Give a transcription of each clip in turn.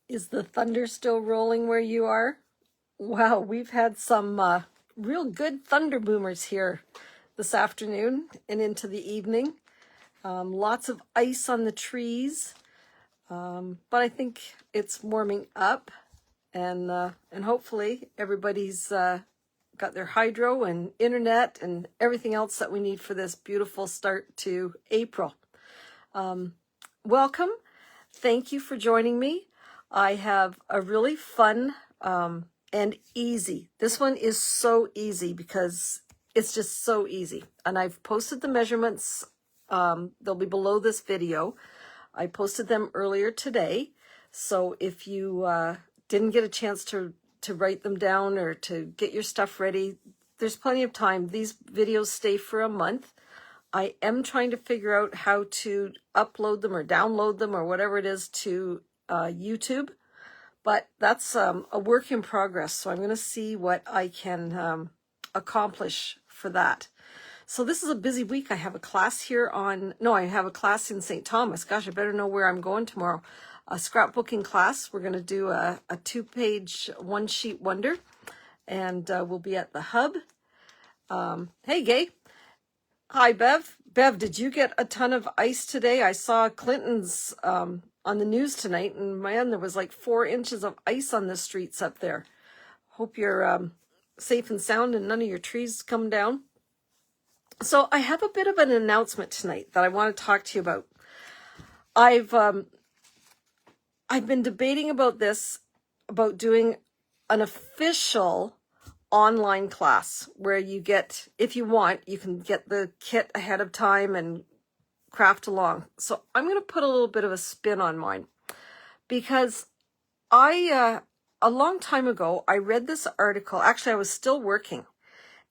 Is the thunder still rolling where you are? Wow, we've had some real good thunder boomers here this afternoon and into the evening. Lots of ice on the trees, but I think it's warming up, and hopefully everybody's got their hydro and internet and everything else that we need for this beautiful start to April. Welcome. Thank you for joining me. I have a really fun and easy. This one is so easy because it's just so easy. And I've posted the measurements. They'll be below this video. I posted them earlier today. So if you didn't get a chance to write them down or to get your stuff ready, there's plenty of time. These videos stay for a month. I am trying to figure out how to upload them or download them or whatever it is to YouTube, but that's a work in progress. So I'm going to see what I can accomplish for that. So this is a busy week. I have a class here I have a class in St. Thomas. Gosh, I better know where I'm going tomorrow. A scrapbooking class. We're going to do a 2-page, 1-sheet wonder, and we'll be at the Hub. Hey, Gay. Hi, Bev. Bev, did you get a ton of ice today? I saw Clinton's on the news tonight, and man, there was like 4 inches of ice on the streets up there. Hope you're safe and sound and none of your trees come down. So I have a bit of an announcement tonight that I want to talk to you about. I've been debating about this, about doing an official online class where you get, if you want, you can get the kit ahead of time and craft along. So I'm going to put a little bit of a spin on mine because a long time ago, I read this article. Actually, I was still working,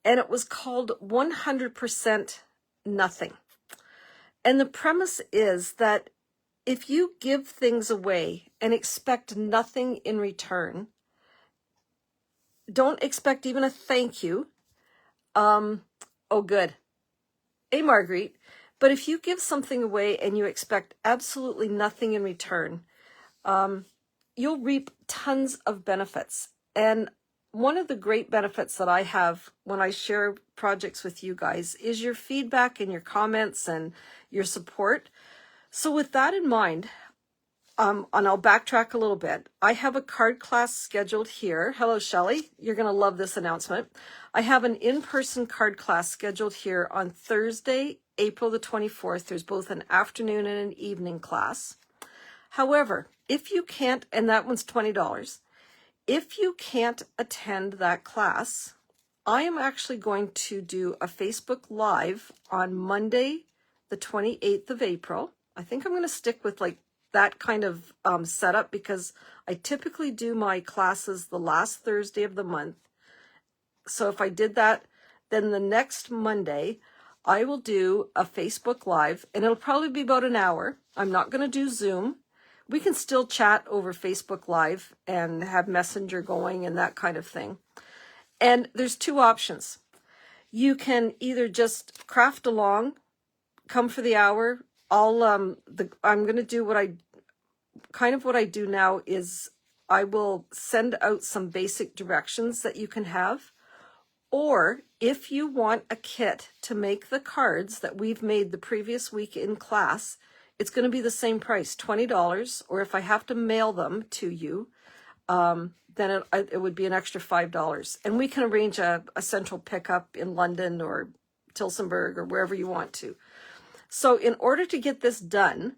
and it was called 100% Nothing. And the premise is that if you give things away and expect nothing in return, don't expect even a thank you. Oh, good. Hey, Marguerite. But if you give something away and you expect absolutely nothing in return, you'll reap tons of benefits. And one of the great benefits that I have when I share projects with you guys is your feedback and your comments and your support. So with that in mind, and I'll backtrack a little bit. I have a card class scheduled here. Hello, Shelley. You're going to love this announcement. I have an in-person card class scheduled here on Thursday, April the 24th. There's both an afternoon and an evening class. However, if you can't, and that one's $20, if you can't attend that class, I am actually going to do a Facebook Live on Monday, the 28th of April. I think I'm going to stick with like that kind of setup because I typically do my classes the last Thursday of the month. So if I did that, then the next Monday, I will do a Facebook Live, and it'll probably be about an hour. I'm not going to do Zoom. We can still chat over Facebook Live and have Messenger going and that kind of thing. And there's 2 options. You can either just craft along, come for the hour. I'm going to do what I do now is I will send out some basic directions that you can have. Or if you want a kit to make the cards that we've made the previous week in class, it's going to be the same price, $20. Or if I have to mail them to you, then it would be an extra $5. And we can arrange a central pickup in London or Tillsonburg or wherever you want to. So in order to get this done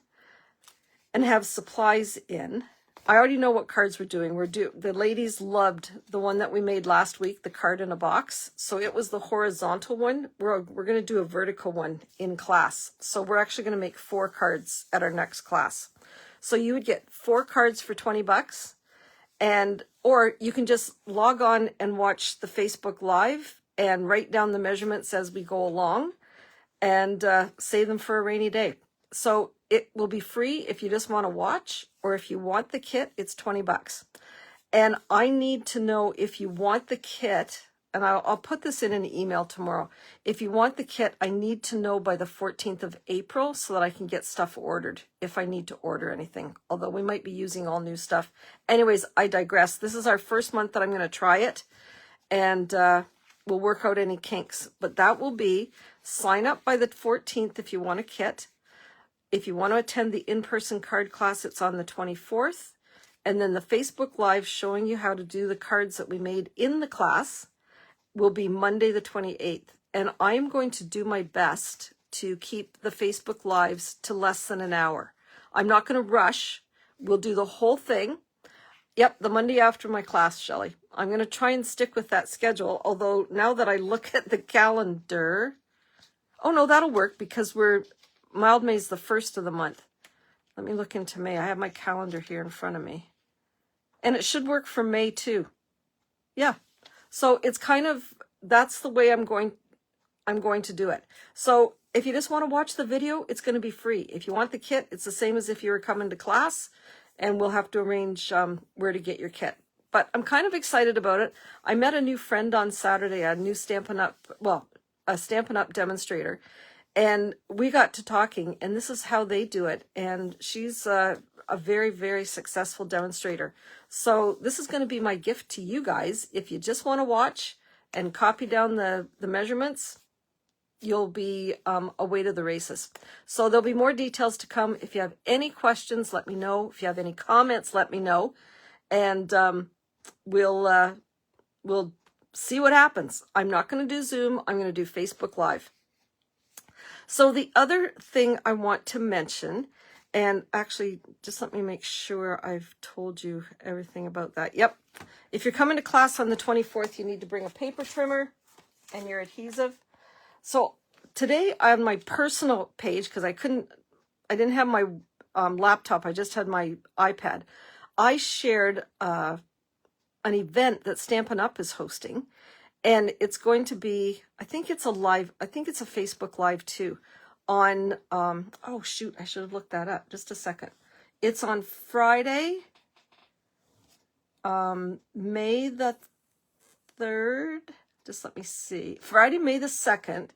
and have supplies in, I already know what cards we're doing. The ladies loved the one that we made last week, the card in a box. So it was the horizontal one. We're going to do a vertical one in class. So we're actually going to make 4 cards at our next class. So you would get 4 cards for $20, or you can just log on and watch the Facebook Live and write down the measurements as we go along and save them for a rainy day. So it will be free if you just want to watch, or if you want the kit, it's $20. And I need to know if you want the kit and I'll put this in an email tomorrow. If you want the kit, I need to know by the 14th of April so that I can get stuff ordered if I need to order anything, although we might be using all new stuff. Anyways, I digress. This is our first month that I'm going to try it, and we'll work out any kinks. But that will be, sign up by the 14th if you want a kit. If you want to attend the in-person card class, it's on the 24th. And then the Facebook Live showing you how to do the cards that we made in the class will be Monday the 28th. And I'm going to do my best to keep the Facebook Lives to less than an hour. I'm not going to rush. We'll do the whole thing. Yep, the Monday after my class, Shelley. I'm going to try and stick with that schedule. Although now that I look at the calendar, oh no, that'll work because Mild May's the first of the month. Let me look into May. I have my calendar here in front of me. And it should work for May too. Yeah. So it's kind of, that's the way I'm going to do it. So if you just want to watch the video, it's going to be free. If you want the kit, it's the same as if you were coming to class, and we'll have to arrange where to get your kit. But I'm kind of excited about it. I met a new friend on Saturday, a new Stampin' Up demonstrator. And we got to talking, and this is how they do it. And she's a very, very successful demonstrator. So this is going to be my gift to you guys. If you just want to watch and copy down the measurements, you'll be away to the races. So there'll be more details to come. If you have any questions, let me know. If you have any comments, let me know. And we'll see what happens. I'm not going to do Zoom. I'm going to do Facebook Live. So the other thing I want to mention, and actually just let me make sure I've told you everything about that. Yep. If you're coming to class on the 24th, you need to bring a paper trimmer and your adhesive. So today on my personal page, because I didn't have my laptop, I just had my iPad. I shared an event that Stampin' Up! Is hosting. And it's going to be, I think it's a Facebook Live too, on, oh shoot, I should have looked that up, just a second. It's on Friday, May the 3rd, just let me see, Friday, May the 2nd.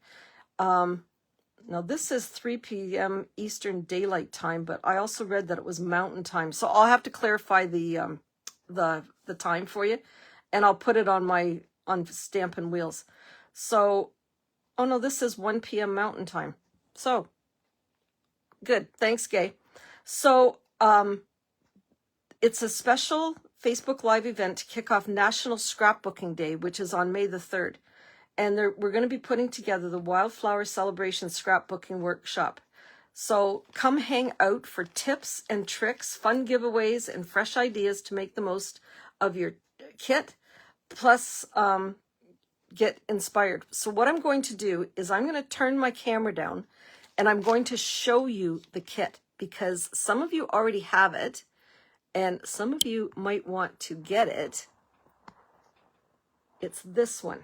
Now this is 3 p.m. Eastern Daylight Time, but I also read that it was Mountain Time. So I'll have to clarify the time for you, and I'll put it on Stampin' Wheels. So, oh no, this is 1 p.m. Mountain Time. So, good. Thanks, Gay. So, it's a special Facebook Live event to kick off National Scrapbooking Day, which is on May the 3rd. And we're going to be putting together the Wildflower Celebration Scrapbooking Workshop. So come hang out for tips and tricks, fun giveaways, and fresh ideas to make the most of your kit. Plus, get inspired. So what I'm going to do is I'm going to turn my camera down and I'm going to show you the kit, because some of you already have it and some of you might want to get it. It's this one.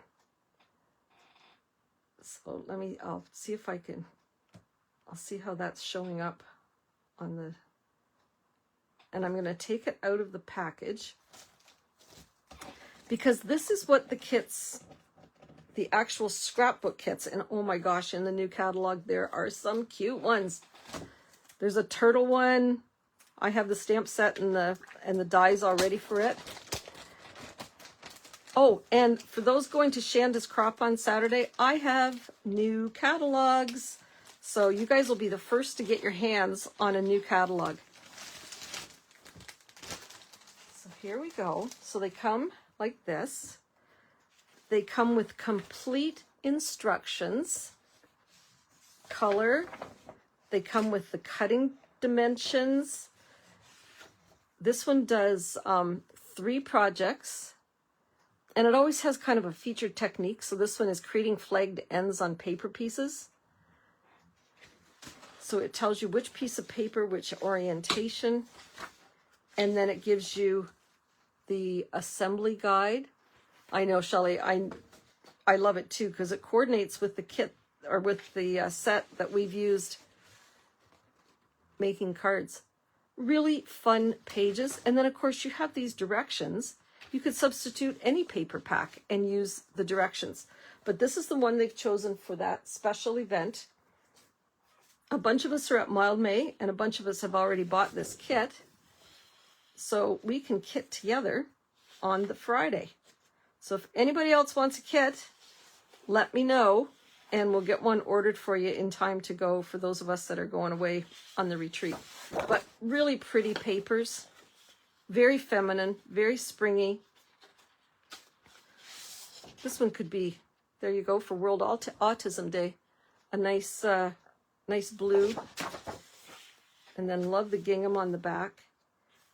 So I'll see if I can, I'll see how that's showing up on the, and I'm going to take it out of the package, because this is what the kits, the actual scrapbook kits, and oh my gosh, in the new catalog, there are some cute ones. There's a turtle one. I have the stamp set and the dies all ready for it. Oh, and for those going to Shanda's Crop on Saturday, I have new catalogs. So you guys will be the first to get your hands on a new catalog. So here we go. So they come like this. They come with complete instructions, color. They come with the cutting dimensions. This one does 3 projects. And it always has kind of a featured technique. So this one is creating flagged ends on paper pieces. So it tells you which piece of paper, which orientation. And then it gives you the assembly guide. I know, Shelley, I love it too, because it coordinates with the kit, or with the set that we've used making cards. Really fun pages. And then of course you have these directions. You could substitute any paper pack and use the directions. But this is the one they've chosen for that special event. A bunch of us are at Mild May, and a bunch of us have already bought this kit. So we can kit together on the Friday. So if anybody else wants a kit, let me know, and we'll get one ordered for you in time to go for those of us that are going away on the retreat. But really pretty papers, very feminine, very springy. This one could be, there you go, for World Autism Day. A nice, nice blue. And then love the gingham on the back.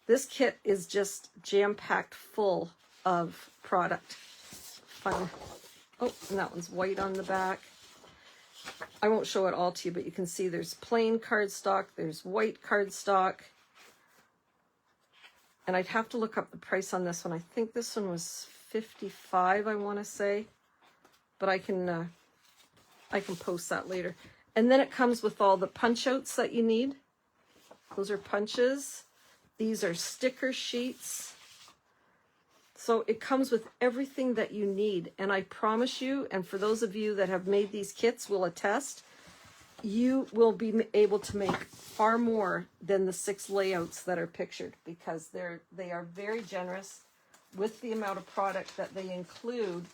This kit is just jam-packed full of product. Fun. Oh, and that one's white on the back. I won't show it all to you, but you can see there's plain cardstock, there's white cardstock. And I'd have to look up the price on this one. I think this one was $55, I want to say. But I can post that later. And then it comes with all the punch outs that you need. Those are punches. These are sticker sheets. So it comes with everything that you need. And I promise you, and for those of you that have made these kits will attest, you will be able to make far more than the 6 layouts that are pictured, because they are very generous with the amount of product that they include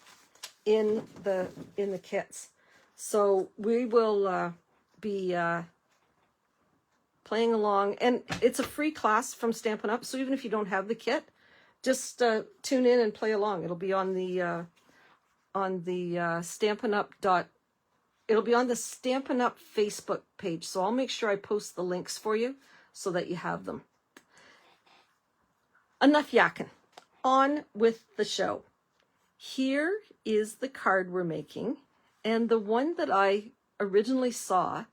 in the kits. So we will be playing along, and it's a free class from Stampin' Up. So even if you don't have the kit, just tune in and play along. It'll be on the Stampin' Up. It'll be on the Stampin' Up Facebook page. So I'll make sure I post the links for you so that you have them. Enough yakking. On with the show. Here is the card we're making, and the one that I originally saw,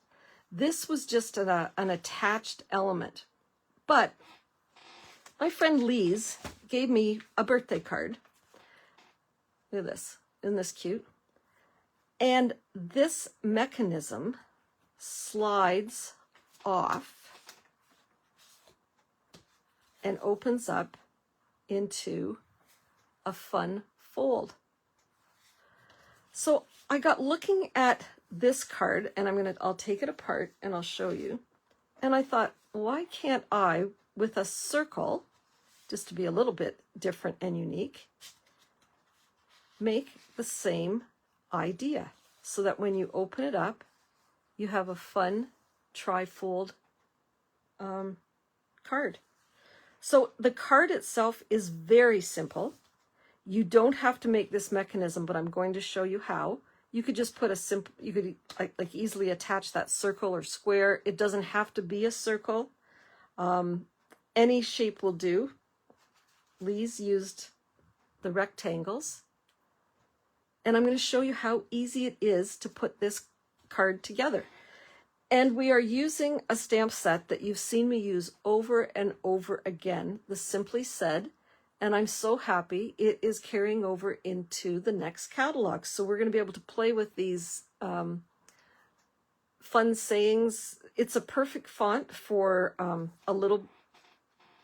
this was just an attached element. But my friend Lise gave me a birthday card. Look at this. Isn't this cute? And this mechanism slides off and opens up into a fun fold. So I got looking at this card, and I'll take it apart and I'll show you. And I thought, why can't I, with a circle, just to be a little bit different and unique, make the same idea so that when you open it up, you have a fun tri-fold card. So the card itself is very simple. You don't have to make this mechanism, but I'm going to show you how. You could just put you could like easily attach that circle or square. It doesn't have to be a circle. Any shape will do. Lise used the rectangles. And I'm going to show you how easy it is to put this card together. And we are using a stamp set that you've seen me use over and over again, the Simply Said. And I'm so happy it is carrying over into the next catalog. So we're going to be able to play with these fun sayings. It's a perfect font for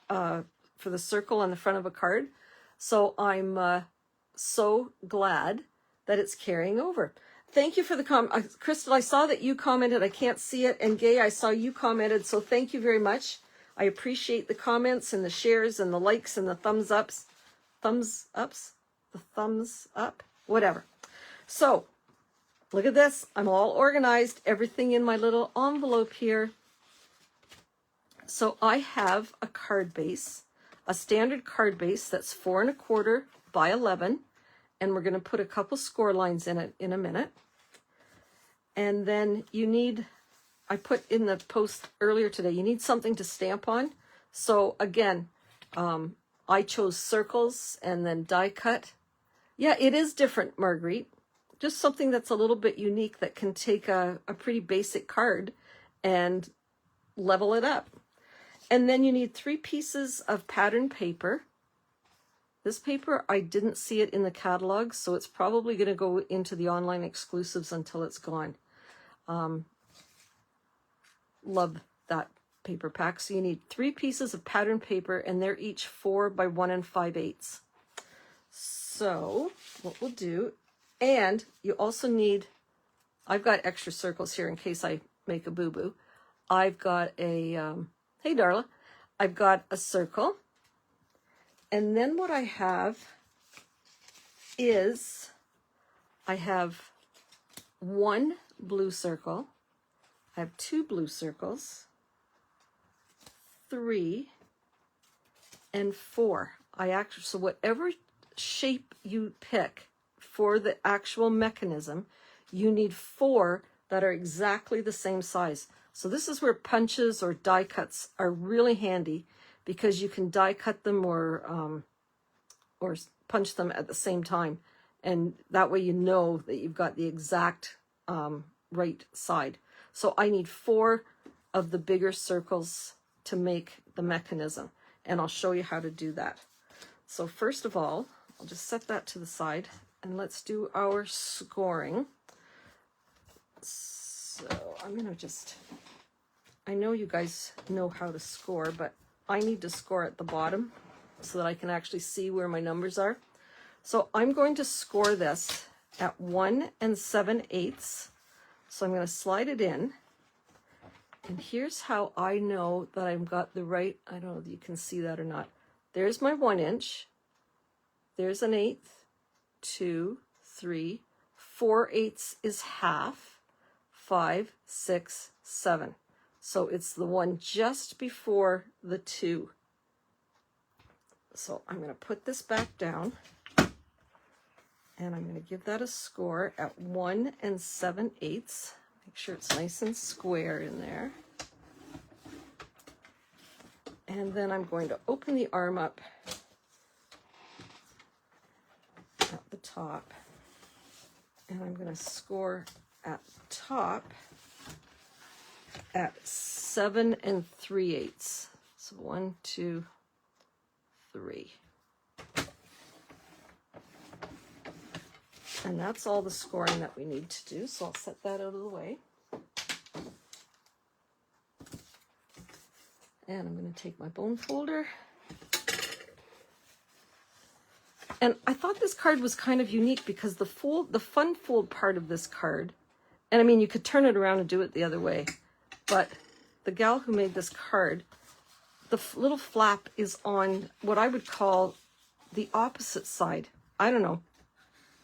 for the circle on the front of a card. So I'm so glad that it's carrying over. Thank you for the comment. Crystal, I saw that you commented. I can't see it. And Gay, I saw you commented. So thank you very much. I appreciate the comments and the shares and the likes and the thumbs ups. Thumbs ups? The thumbs up? Whatever. So, look at this. I'm all organized. Everything in my little envelope here. So I have a card base, a standard card base that's 4 1/4 by 11. And we're going to put a couple score lines in it in a minute. And then you need, I put in the post earlier today, you need something to stamp on. So again, I chose circles and then die cut. Yeah, it is different, Marguerite. Just something that's a little bit unique that can take a pretty basic card and level it up. And then you need 3 pieces of pattern paper. This paper, I didn't see it in the catalog, so it's probably going to go into the online exclusives until it's gone. Love that paper pack. So you need 3 pieces of pattern paper, and they're each 4 by 1 5/8. So what we'll do, and you also need, I've got extra circles here in case I make a boo-boo. I've got a, hey Darla, I've got a circle. And then what I have is, I have one blue circle, I have two blue circles, 3, and 4. So whatever shape you pick for the actual mechanism, you need 4 that are exactly the same size. So this is where punches or die cuts are really handy, because you can die cut them or punch them at the same time. And that way you know that you've got the exact right side. So I need 4 of the bigger circles to make the mechanism. And I'll show you how to do that. So first of all, I'll just set that to the side and let's do our scoring. So I'm going to just, I know you guys know how to score, but I need to score at the bottom so that I can actually see where my numbers are. So I'm going to score this at 1 7/8. So I'm going to slide it in. And here's how I know that I've got the right, I don't know if you can see that or not. There's my 1 inch. There's 1/8, 2, 3, 4/8 is half, 5, 6, 7. So it's the one just before the 2. So I'm going to put this back down and I'm going to give that a score at 1 7/8. Make sure it's nice and square in there. And then I'm going to open the arm up at the top. And I'm going to score at the top at 7 3/8. So 1, 2, 3. And that's all the scoring that we need to do. So I'll set that out of the way. And I'm going to take my bone folder. And I thought this card was kind of unique because the Funfold part of this card, and I mean, you could turn it around and do it the other way, but the gal who made this card, the little flap is on what I would call the opposite side. I don't know.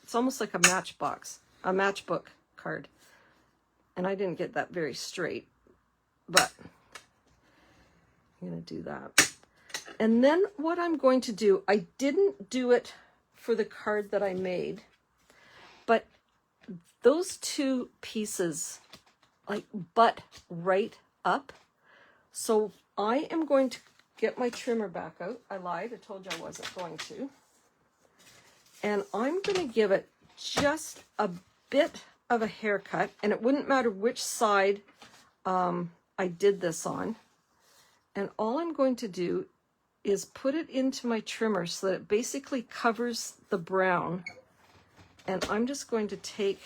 It's almost like a matchbook card. And I didn't get that very straight, but I'm going to do that. And then what I'm going to do, I didn't do it for the card that I made, but those 2 pieces like butt right up. So I am going to get my trimmer back out. I lied. I told you I wasn't going to. And I'm going to give it just a bit of a haircut. And it wouldn't matter which side I did this on. And all I'm going to do is put it into my trimmer so that it basically covers the brown. And I'm just going to take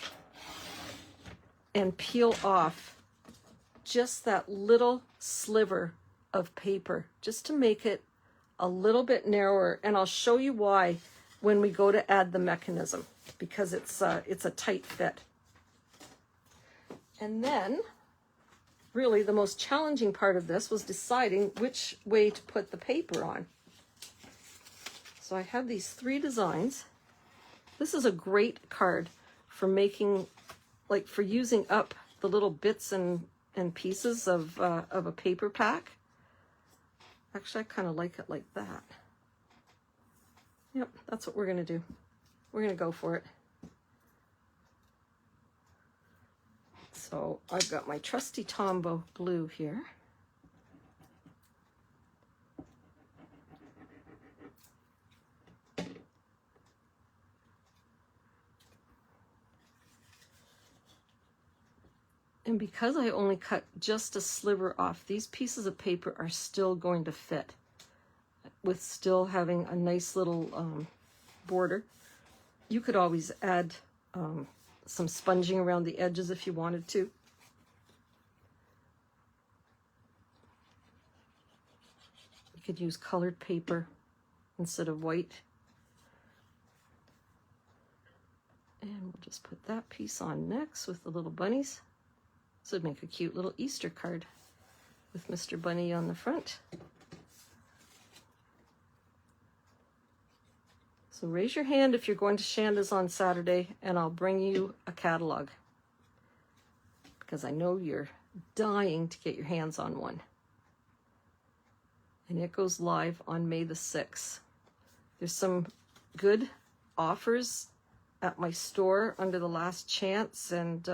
and peel off just that little sliver of paper, just to make it a little bit narrower. And I'll show you why when we go to add the mechanism, because it's a tight fit. And then really the most challenging part of this was deciding which way to put the paper on. So I have these 3 designs. This is a great card for making, like for using up the little bits and pieces of a paper pack. Actually, I kind of like it like that. Yep, that's what we're going to do. We're going to go for it. So I've got my trusty Tombow glue here. And because I only cut just a sliver off, these pieces of paper are still going to fit, with still having a nice little border. You could always add some sponging around the edges if you wanted to. You could use colored paper instead of white. just put that piece on next with the little bunnies. This would make a cute little Easter card with Mr. Bunny on the front. So raise your hand if you're going to Shanda's on Saturday, and I'll bring you a catalog, because I know you're dying to get your hands on one. And it goes live on May the 6th. There's some good offers at my store under the last chance, and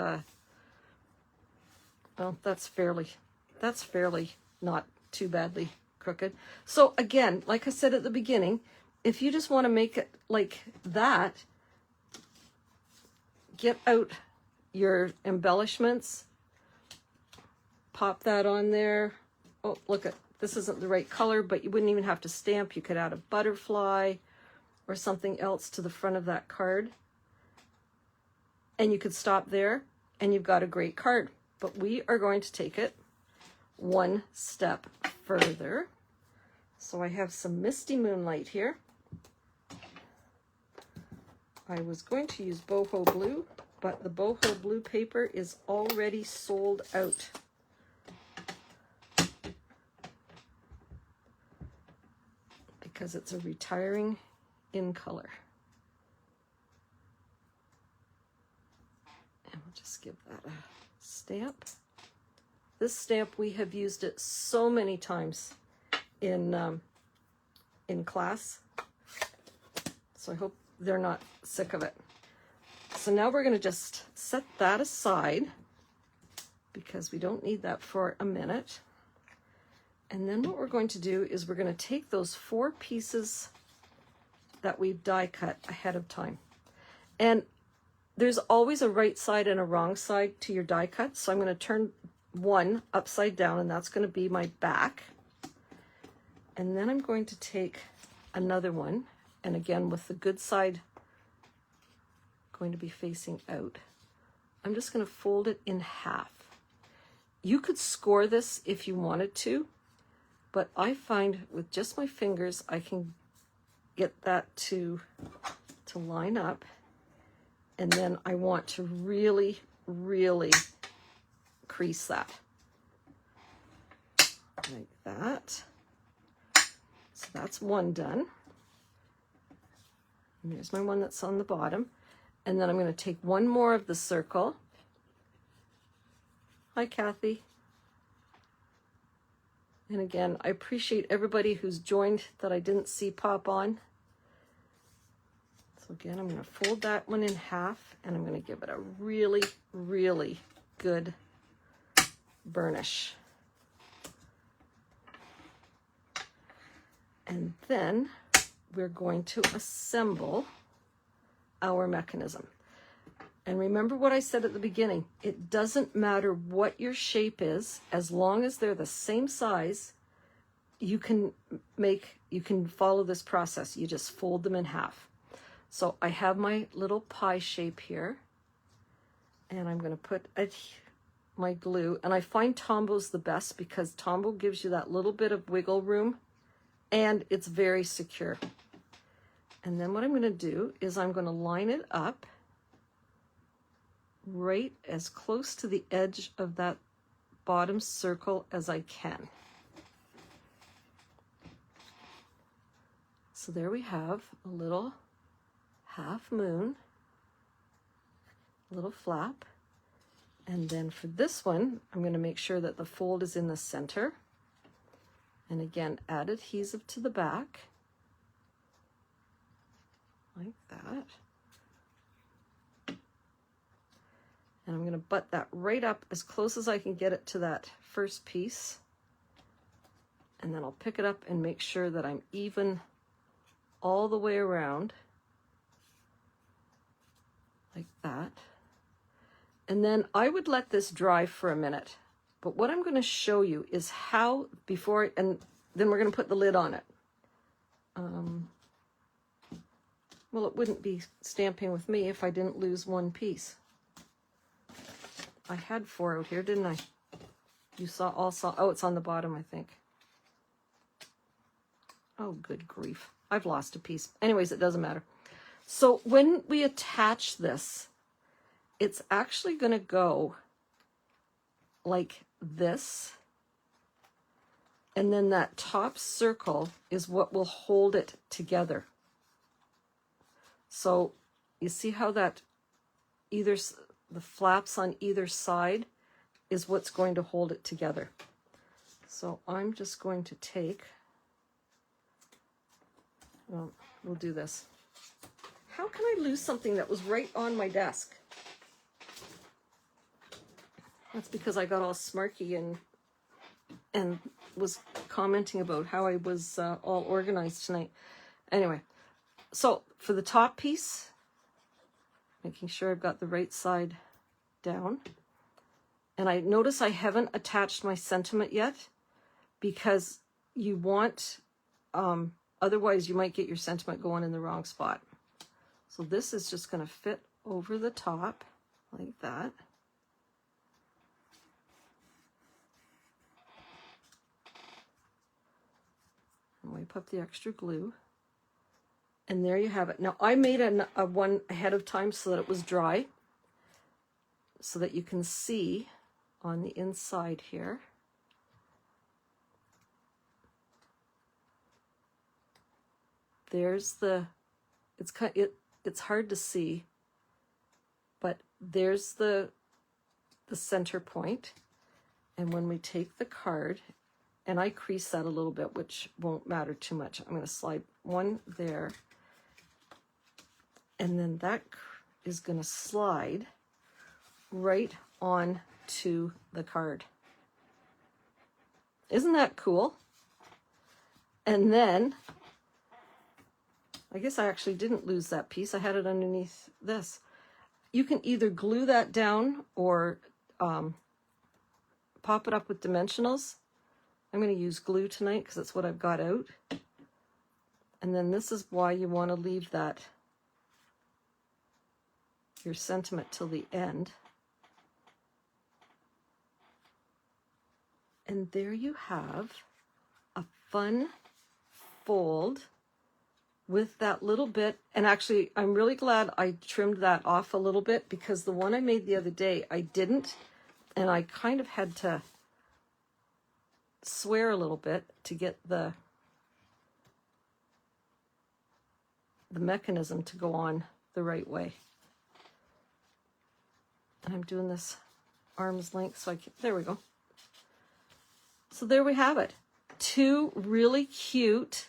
well, that's fairly not too badly crooked. So again, like I said at the beginning, if you just want to make it like that, get out your embellishments, pop that on there. Oh, look at this, isn't the right color, but you wouldn't even have to stamp. You could add a butterfly or something else to the front of that card. And you could stop there and you've got a great card. But we are going to take it one step further. So I have some Misty Moonlight here. I was going to use boho blue, but the boho blue paper is already sold out. Because it's a retiring in color. And we'll just give that a stamp. This stamp, we have used it so many times in class. So I hope they're not sick of it. So now we're going to just set that aside because we don't need that for a minute. And then what we're going to do is we're going to take those 4 pieces that we've die cut ahead of time. And there's always a right side and a wrong side to your die cut. So I'm going to turn one upside down, and that's going to be my back. And then I'm going to take another one, and again with the good side going to be facing out. I'm just going to fold it in half. You could score this if you wanted to, but I find with just my fingers I can get that to line up. And then I want to really, really crease that. Like that. So that's one done. And there's my one that's on the bottom. And then I'm going to take one more of the circle. Hi, Kathy. And again, I appreciate everybody who's joined that I didn't see pop on. So again, I'm going to fold that one in half, and I'm going to give it a really, really good burnish. And then we're going to assemble our mechanism. And remember what I said at the beginning, it doesn't matter what your shape is, as long as they're the same size, you can follow this process. You just fold them in half. So I have my little pie shape here, and I'm going to put my glue, and I find Tombo's the best because Tombow gives you that little bit of wiggle room, and it's very secure. And then what I'm going to do is I'm going to line it up right as close to the edge of that bottom circle as I can. So there we have a little half moon, a little flap. And then for this one, I'm going to make sure that the fold is in the center. And again, add adhesive to the back, like that. And I'm going to butt that right up as close as I can get it to that first piece. And then I'll pick it up and make sure that I'm even all the way around, like that. And then I would let this dry for a minute. But what I'm going to show you is how, and then we're going to put the lid on it. Well, it wouldn't be stamping with me if I didn't lose one piece. I had 4 out here, didn't I? You saw, oh, it's on the bottom, I think. Oh, good grief. I've lost a piece. Anyways, it doesn't matter. So when we attach this, it's actually going to go like this. And then that top circle is what will hold it together. So you see how that the flaps on either side is what's going to hold it together. So I'm just going to take, well, we'll do this. How can I lose something that was right on my desk? That's because I got all smarky and was commenting about how I was all organized tonight. Anyway, so for the top piece, making sure I've got the right side down. And I notice I haven't attached my sentiment yet because you want, otherwise you might get your sentiment going in the wrong spot. So this is just going to fit over the top like that. And wipe up the extra glue. And there you have it. Now I made a one ahead of time so that it was dry, so that you can see on the inside here. There's the, it's hard to see, but there's the center point. And when we take the card, and I crease that a little bit, which won't matter too much. I'm going to slide one there. And then that is going to slide right on to the card. Isn't that cool? And then, I guess I actually didn't lose that piece. I had it underneath this. You can either glue that down or pop it up with dimensionals. I'm going to use glue tonight because that's what I've got out. And then this is why you want to leave that, your sentiment, till the end. And there you have a fun fold with that little bit. And actually, I'm really glad I trimmed that off a little bit because the one I made the other day, I didn't. And I kind of had to swear a little bit to get the mechanism to go on the right way. And I'm doing this arm's length so I can, there we go. So there we have it. Two really cute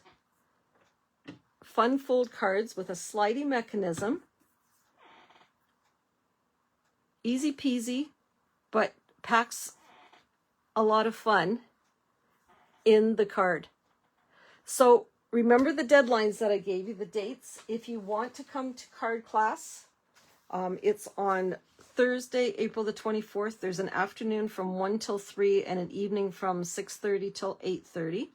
Funfold cards with a slidey mechanism. Easy peasy, but packs a lot of fun in the card. So remember the deadlines that I gave you, the dates. If you want to come to card class, it's on Thursday, April the 24th. There's an afternoon from 1 till 3 and an evening from 6:30 till 8:30.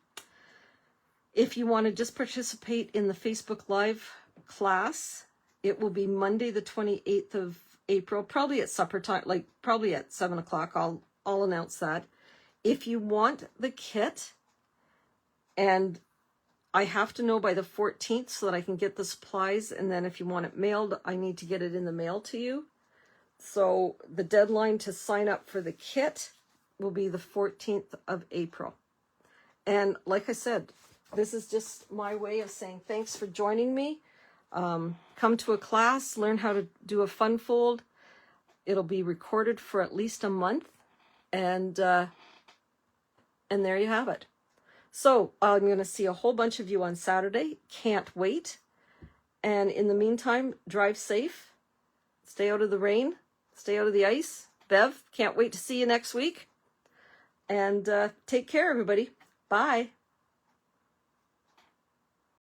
If you want to just participate in the Facebook Live class, it will be Monday the 28th of April, probably at supper time, like probably at 7 o'clock. I'll announce that. If you want the kit, and I have to know by the 14th so that I can get the supplies, and then if you want it mailed, I need to get it in the mail to you. So the deadline to sign up for the kit will be the 14th of April. And like I said, this is just my way of saying thanks for joining me. Come to a class, learn how to do a Funfold. It'll be recorded for at least a month. And there you have it. So I'm going to see a whole bunch of you on Saturday. Can't wait. And in the meantime, drive safe. Stay out of the rain. Stay out of the ice. Bev, can't wait to see you next week. And take care, everybody. Bye.